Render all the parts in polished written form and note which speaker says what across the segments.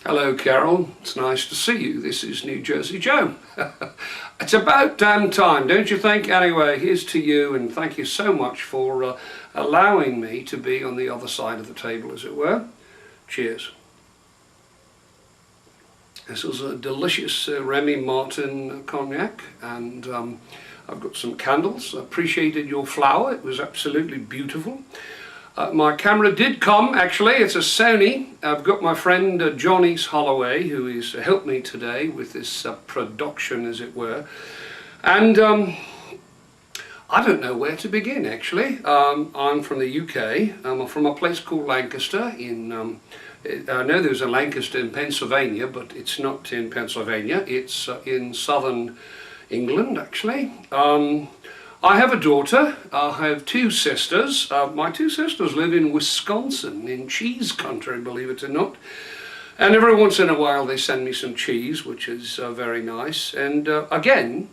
Speaker 1: Hello Carol, it's nice to see you. This is New Jersey Joe. It's about damn time, don't you think? Anyway, here's to you, and thank you so much for allowing me to be on the other side of the table, as it were. Cheers. This is a delicious Remy Martin cognac, and I've got some candles. I appreciated your flower, it was absolutely beautiful. My camera did come, actually. It's a Sony. I've got my friend Jonese Holloway, who has helped me today with this production, as it were. And I don't know where to begin, actually. I'm from the UK. I'm from a place called Lancaster. I know there's a Lancaster in Pennsylvania, but it's not in Pennsylvania. It's in southern England, actually. I have a daughter. I have two sisters. My two sisters live in Wisconsin, in cheese country, believe it or not. And every once in a while they send me some cheese, which is very nice. And again,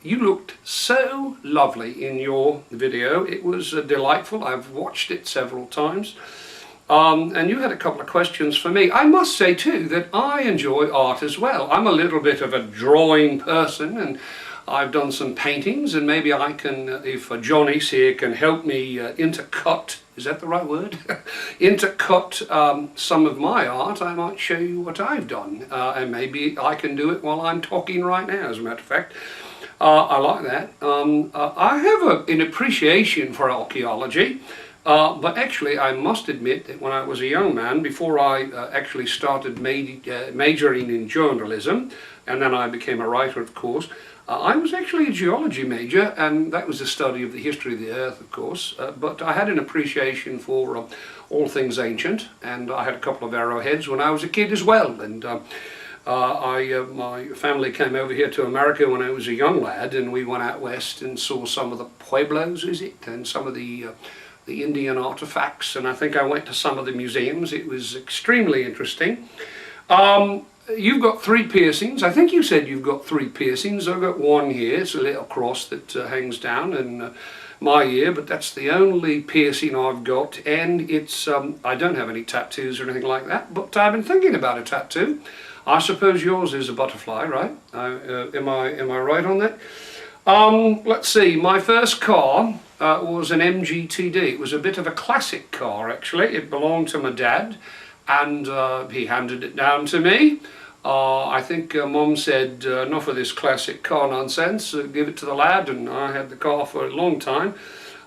Speaker 1: you looked so lovely in your video. It was delightful. I've watched it several times. And you had a couple of questions for me. I must say too that I enjoy art as well. I'm a little bit of a drawing person, and I've done some paintings, and maybe I can, if Johnny's here, can help me intercut, is that the right word? Intercut some of my art. I might show you what I've done, and maybe I can do it while I'm talking right now, as a matter of fact. I like that. I have an appreciation for archaeology, but actually I must admit that when I was a young man, before I actually started majoring in journalism, and then I became a writer, of course, I was actually a geology major, and that was the study of the history of the earth, of course, but I had an appreciation for all things ancient, and I had a couple of arrowheads when I was a kid as well. And my family came over here to America when I was a young lad, and we went out west and saw some of the pueblos, and some of the Indian artifacts, and I think I went to some of the museums. It was extremely interesting. You've got 3 piercings. I think you said you've got 3 piercings. I've got one here. It's a little cross that hangs down in my ear, but that's the only piercing I've got, and it's I don't have any tattoos or anything like that, but I've been thinking about a tattoo. I suppose yours is a butterfly, right? Am I right on that? Let's see, my first car was an MGTD. It was a bit of a classic car, actually. It belonged to my dad, and he handed it down to me. I think Mum said, enough of this classic car nonsense, give it to the lad, and I had the car for a long time.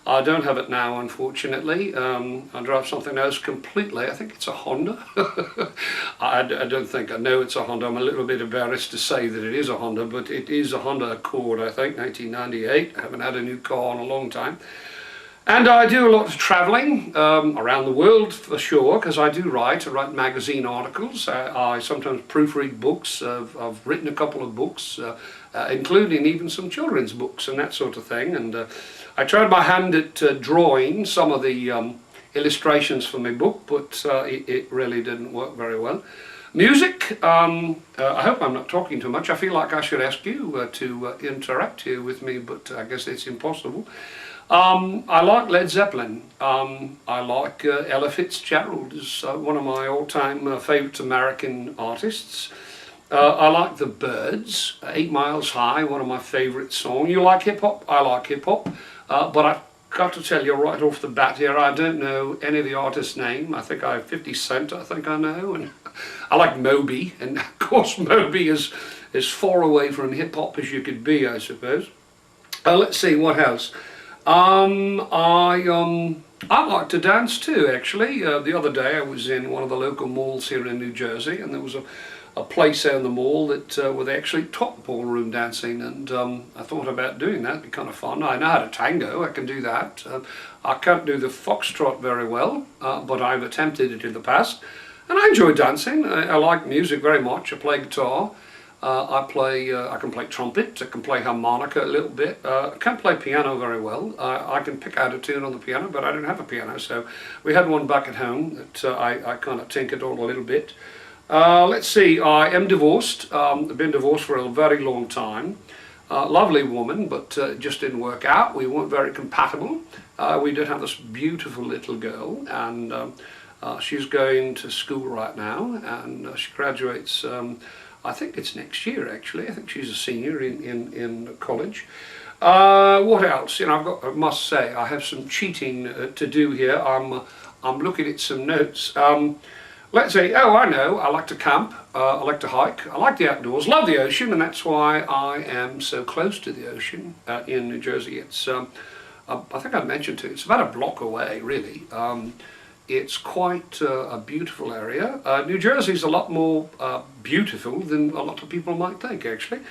Speaker 1: I don't have it now, unfortunately. I drive something else completely. I think it's a Honda. I don't think I know it's a Honda. I'm a little bit embarrassed to say that it is a Honda, but it is a Honda Accord, I think, 1998. I haven't had a new car in a long time. And I do a lot of travelling around the world, for sure, because I do write. I write magazine articles. I sometimes proofread books. I've written a couple of books, including even some children's books and that sort of thing. And I tried my hand at drawing some of the illustrations for my book, but it really didn't work very well. Music, I hope I'm not talking too much. I feel like I should ask you to interact here with me, but I guess it's impossible. I like Led Zeppelin. I like Ella Fitzgerald, is one of my all-time favourite American artists. I like the Byrds, 8 Miles High, one of my favourite songs. You like hip-hop? I like hip-hop. But I've got to tell you right off the bat here, I don't know any of the artists' name. I think I have 50 Cent, I think I know. And I like Moby, and of course Moby is as far away from hip-hop as you could be, I suppose. Let's see, what else? I like to dance too, actually. The other day I was in one of the local malls here in New Jersey, and there was a place out in the mall that where they actually taught ballroom dancing, and I thought about doing that. It'd be kind of fun. I know how to tango, I can do that. I can't do the foxtrot very well, but I've attempted it in the past, and I enjoy dancing. I like music very much. I play guitar. I can play trumpet, I can play harmonica a little bit. I can't play piano very well. I can pick out a tune on the piano, but I don't have a piano, so we had one back at home that I kind of tinkered on a little bit. Let's see, I am divorced. I've been divorced for a very long time. Lovely woman, but it just didn't work out. We weren't very compatible. We did have this beautiful little girl, and She's going to school right now, and she graduates, I think it's next year actually. I think she's a senior in college. What else? You know, I must say, I have some cheating to do here. I'm looking at some notes. Let's say, oh, I know, I like to camp, I like to hike, I like the outdoors, love the ocean, and that's why I am so close to the ocean in New Jersey. It's, I think I mentioned it, it's about a block away, really. It's quite a beautiful area. New Jersey's a lot more beautiful than a lot of people might think, actually.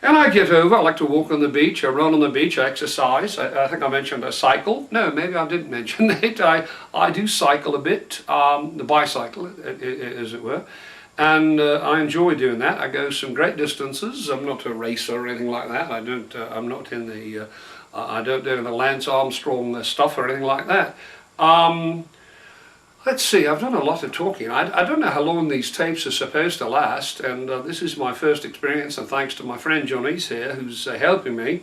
Speaker 1: And I get over, I like to walk on the beach, I run on the beach, I exercise. I think I mentioned I cycle. No, maybe I didn't mention it. I do cycle a bit, the bicycle, as it were. And I enjoy doing that. I go some great distances. I'm not a racer or anything like that. I'm not in the, I don't do the Lance Armstrong stuff or anything like that. Let's see, I've done a lot of talking. I don't know how long these tapes are supposed to last, and this is my first experience, and thanks to my friend Jonese here, who's helping me.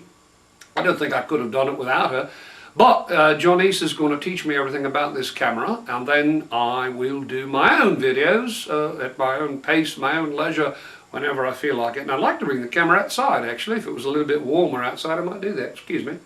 Speaker 1: I don't think I could have done it without her. But Jonese is going to teach me everything about this camera, and then I will do my own videos at my own pace, my own leisure, whenever I feel like it. And I'd like to bring the camera outside, actually. If it was a little bit warmer outside, I might do that. Excuse me.